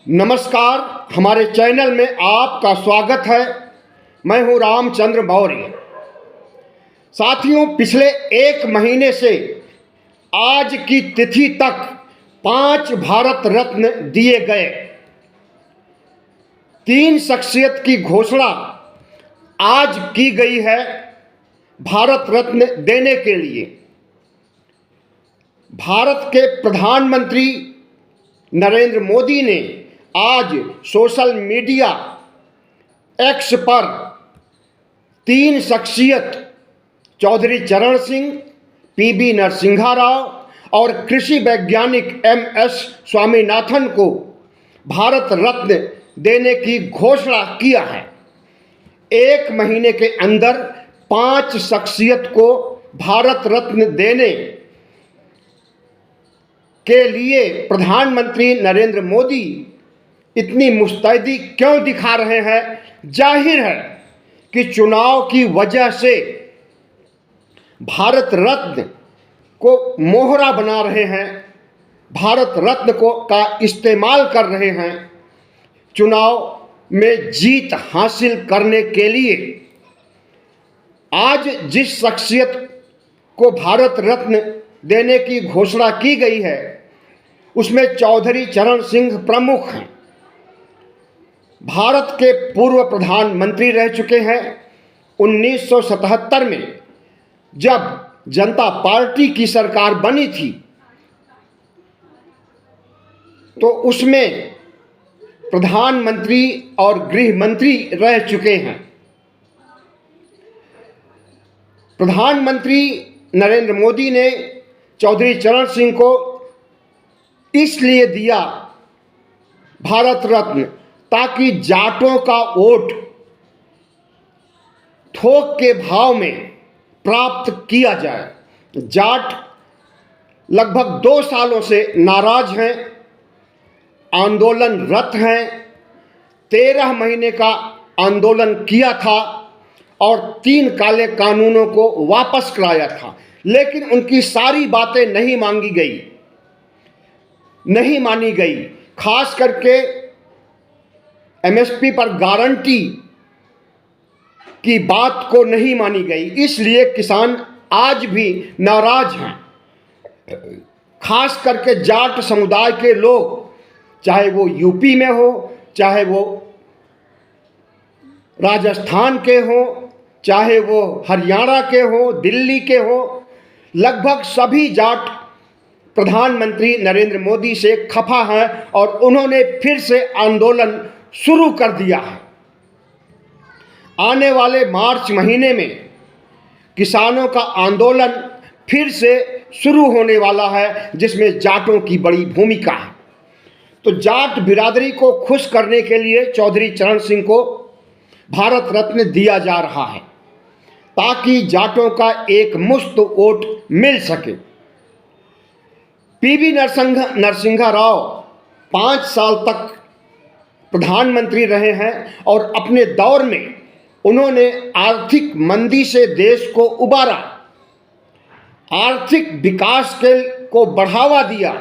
नमस्कार। हमारे चैनल में आपका स्वागत है। मैं हूं रामचंद्र मौर्य। साथियों, पिछले एक महीने से आज की तिथि तक 5 भारत रत्न दिए गए। 3 शख्सियत की घोषणा आज की गई है भारत रत्न देने के लिए। भारत के प्रधानमंत्री नरेंद्र मोदी ने आज सोशल मीडिया एक्स पर 3 शख्सियत चौधरी चरण सिंह, पीबी नरसिम्हा राव और कृषि वैज्ञानिक MS स्वामीनाथन को भारत रत्न देने की घोषणा किया है। एक महीने के अंदर 5 शख्सियत को भारत रत्न देने के लिए प्रधानमंत्री नरेंद्र मोदी इतनी मुस्तैदी क्यों दिखा रहे हैं? जाहिर है कि चुनाव की वजह से भारत रत्न को मोहरा बना रहे हैं, भारत रत्न को का इस्तेमाल कर रहे हैं चुनाव में जीत हासिल करने के लिए। आज जिस शख्सियत को भारत रत्न देने की घोषणा की गई है उसमें चौधरी चरण सिंह प्रमुख हैं। भारत के पूर्व प्रधानमंत्री रह चुके हैं। 1977 में जब जनता पार्टी की सरकार बनी थी तो उसमें प्रधानमंत्री और गृह मंत्री रह चुके हैं। प्रधानमंत्री नरेंद्र मोदी ने चौधरी चरण सिंह को इसलिए दिया भारत रत्न ताकि जाटों का वोट थोक के भाव में प्राप्त किया जाए। जाट लगभग 2 सालों से नाराज हैं, आंदोलनरत हैं। 13 महीने का आंदोलन किया था और 3 काले कानूनों को वापस कराया था, लेकिन उनकी सारी बातें नहीं मानी गई। खास करके MSP पर गारंटी की बात को नहीं मानी गई, इसलिए किसान आज भी नाराज हैं। खास करके जाट समुदाय के लोग, चाहे वो यूपी में हो, चाहे वो राजस्थान के हो, चाहे वो हरियाणा के हो, दिल्ली के हो, लगभग सभी जाट प्रधानमंत्री नरेंद्र मोदी से खफा हैं और उन्होंने फिर से आंदोलन शुरू कर दिया है। आने वाले मार्च महीने में किसानों का आंदोलन फिर से शुरू होने वाला है, जिसमें जाटों की बड़ी भूमिका है। तो जाट बिरादरी को खुश करने के लिए चौधरी चरण सिंह को भारत रत्न दिया जा रहा है ताकि जाटों का एक मुश्त वोट मिल सके। पीबी नरसिम्हा राव 5 साल तक प्रधानमंत्री रहे हैं और अपने दौर में उन्होंने आर्थिक मंदी से देश को उबारा, आर्थिक विकास को बढ़ावा दिया।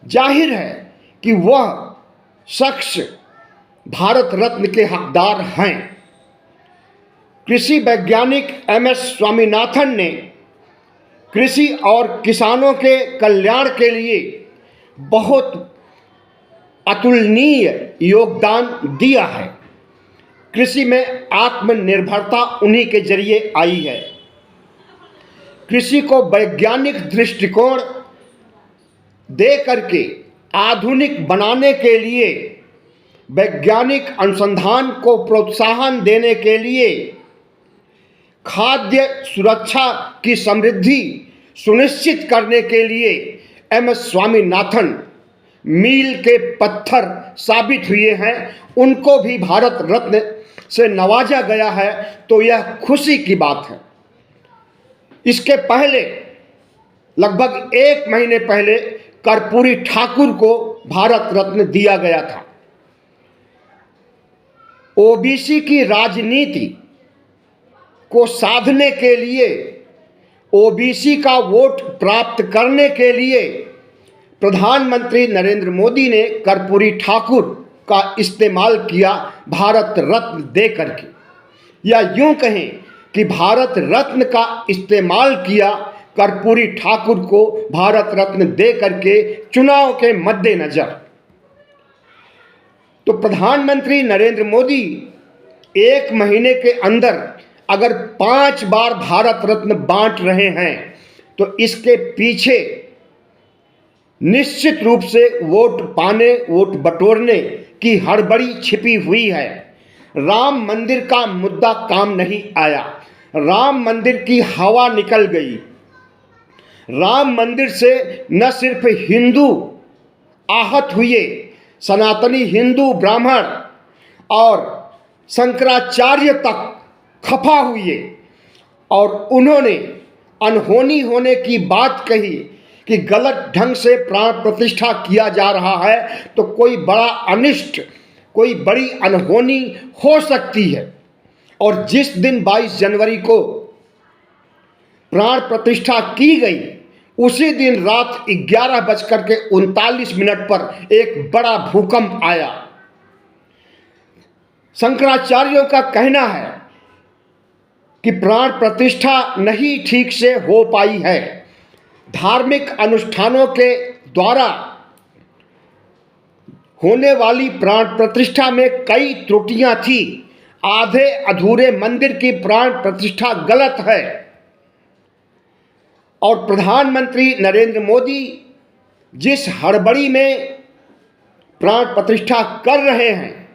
जाहिर है कि वह शख्स भारत रत्न के हकदार हैं। कृषि वैज्ञानिक MS स्वामीनाथन ने कृषि और किसानों के कल्याण के लिए बहुत अतुलनीय योगदान दिया है। कृषि में आत्मनिर्भरता उन्हीं के जरिए आई है। कृषि को वैज्ञानिक दृष्टिकोण दे करके आधुनिक बनाने के लिए, वैज्ञानिक अनुसंधान को प्रोत्साहन देने के लिए, खाद्य सुरक्षा की समृद्धि सुनिश्चित करने के लिए MS स्वामीनाथन मील के पत्थर साबित हुए हैं। उनको भी भारत रत्न से नवाजा गया है, तो यह खुशी की बात है। इसके पहले लगभग 1 महीने पहले कर्पूरी ठाकुर को भारत रत्न दिया गया था। OBC की राजनीति को साधने के लिए, OBC का वोट प्राप्त करने के लिए प्रधानमंत्री नरेंद्र मोदी ने कर्पूरी ठाकुर का इस्तेमाल किया भारत रत्न दे करके, या यूं कहें कि भारत रत्न का इस्तेमाल किया कर्पूरी ठाकुर को भारत रत्न दे करके चुनाव के मद्देनजर। तो प्रधानमंत्री नरेंद्र मोदी 1 महीने के अंदर अगर 5 बार भारत रत्न बांट रहे हैं तो इसके पीछे निश्चित रूप से वोट पाने, वोट बटोरने की हड़बड़ी छिपी हुई है। राम मंदिर का मुद्दा काम नहीं आया, राम मंदिर की हवा निकल गई। राम मंदिर से न सिर्फ हिंदू आहत हुए, सनातनी हिंदू ब्राह्मण और शंकराचार्य तक खफा हुए और उन्होंने अनहोनी होने की बात कही कि गलत ढंग से प्राण प्रतिष्ठा किया जा रहा है तो कोई बड़ा अनिष्ट, कोई बड़ी अनहोनी हो सकती है। और जिस दिन 22 जनवरी को प्राण प्रतिष्ठा की गई, उसी दिन रात 11:39 पर एक बड़ा भूकंप आया। शंकराचार्यों का कहना है कि प्राण प्रतिष्ठा नहीं ठीक से हो पाई है। धार्मिक अनुष्ठानों के द्वारा होने वाली प्राण प्रतिष्ठा में कई त्रुटियां थी। आधे अधूरे मंदिर की प्राण प्रतिष्ठा गलत है और प्रधानमंत्री नरेंद्र मोदी जिस हड़बड़ी में प्राण प्रतिष्ठा कर रहे हैं,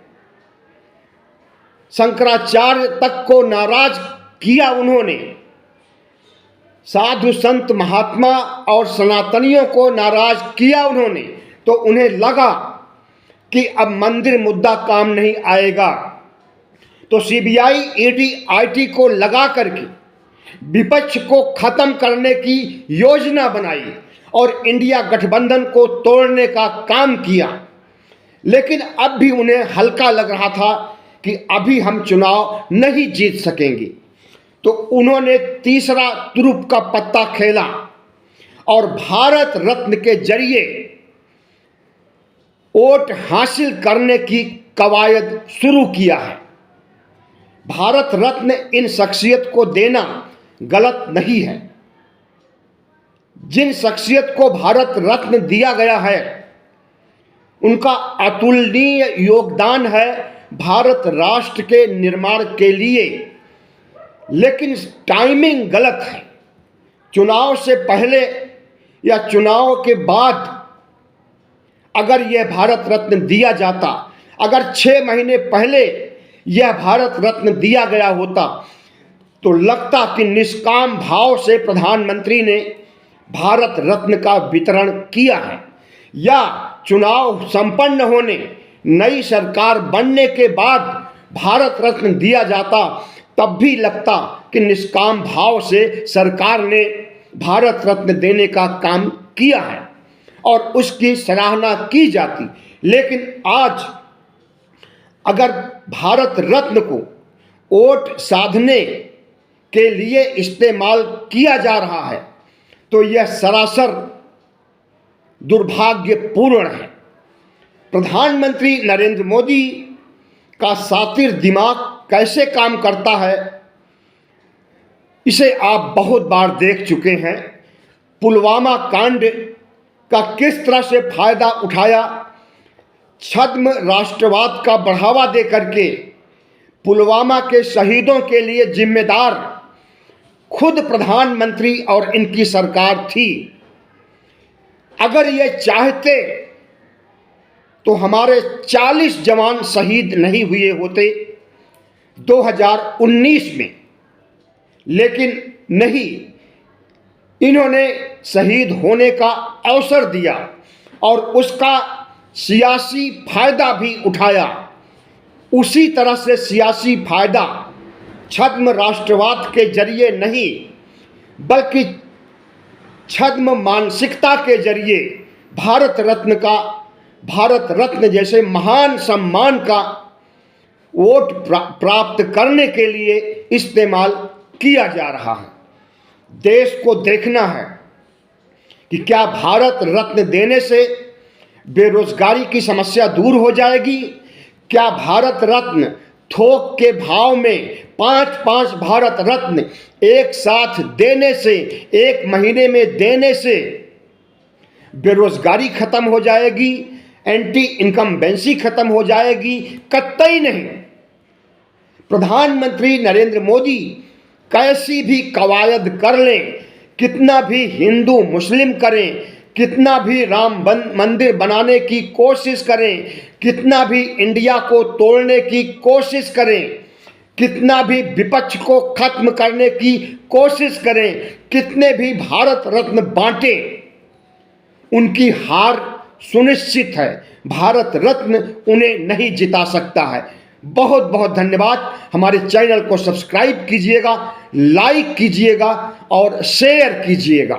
शंकराचार्य तक को नाराज किया उन्होंने, साधु संत महात्मा और सनातनियों को नाराज किया उन्होंने, तो उन्हें लगा कि अब मंदिर मुद्दा काम नहीं आएगा, तो सीबीआई, ईडी, आईटी को लगा करके विपक्ष को खत्म करने की योजना बनाई और इंडिया गठबंधन को तोड़ने का काम किया। लेकिन अब भी उन्हें हल्का लग रहा था कि अभी हम चुनाव नहीं जीत सकेंगे, तो उन्होंने तीसरा तुरुप का पत्ता खेला और भारत रत्न के जरिए वोट हासिल करने की कवायद शुरू किया है। भारत रत्न इन शख्सियत को देना गलत नहीं है। जिन शख्सियत को भारत रत्न दिया गया है उनका अतुलनीय योगदान है भारत राष्ट्र के निर्माण के लिए, लेकिन टाइमिंग गलत है। चुनाव से पहले या चुनाव के बाद अगर यह भारत रत्न दिया जाता, अगर 6 महीने पहले यह भारत रत्न दिया गया होता तो लगता कि निष्काम भाव से प्रधानमंत्री ने भारत रत्न का वितरण किया है, या चुनाव संपन्न होने, नई सरकार बनने के बाद भारत रत्न दिया जाता तब भी लगता कि निष्काम भाव से सरकार ने भारत रत्न देने का काम किया है और उसकी सराहना की जाती। लेकिन आज अगर भारत रत्न को वोट साधने के लिए इस्तेमाल किया जा रहा है तो यह सरासर दुर्भाग्यपूर्ण है। प्रधानमंत्री नरेंद्र मोदी का सातिर दिमाग कैसे काम करता है इसे आप बहुत बार देख चुके हैं। पुलवामा कांड का किस तरह से फायदा उठाया, छद्म राष्ट्रवाद का बढ़ावा दे करके पुलवामा के शहीदों के लिए जिम्मेदार खुद प्रधानमंत्री और इनकी सरकार थी। अगर ये चाहते तो हमारे 40 जवान शहीद नहीं हुए होते 2019 में, लेकिन नहीं, इन्होंने शहीद होने का अवसर दिया और उसका सियासी फायदा भी उठाया। उसी तरह से सियासी फायदा छद्म राष्ट्रवाद के जरिए नहीं बल्कि छद्म मानसिकता के जरिए भारत रत्न जैसे महान सम्मान का वोट प्राप्त करने के लिए इस्तेमाल किया जा रहा है। देश को देखना है कि क्या भारत रत्न देने से बेरोजगारी की समस्या दूर हो जाएगी? क्या भारत रत्न थोक के भाव में 5-5 भारत रत्न एक साथ देने से, एक महीने में देने से बेरोजगारी खत्म हो जाएगी, एंटी इनकम्बेंसी खत्म हो जाएगी? कतई नहीं। प्रधानमंत्री नरेंद्र मोदी कैसी भी कवायद कर लें, कितना भी हिंदू मुस्लिम करें, कितना भी राम मंदिर बनाने की कोशिश करें, कितना भी इंडिया को तोड़ने की कोशिश करें, कितना भी विपक्ष को खत्म करने की कोशिश करें, कितने भी भारत रत्न बांटें, उनकी हार सुनिश्चित है। भारत रत्न उन्हें नहीं जिता सकता है। बहुत बहुत धन्यवाद। हमारे चैनल को सब्सक्राइब कीजिएगा, लाइक कीजिएगा और शेयर कीजिएगा।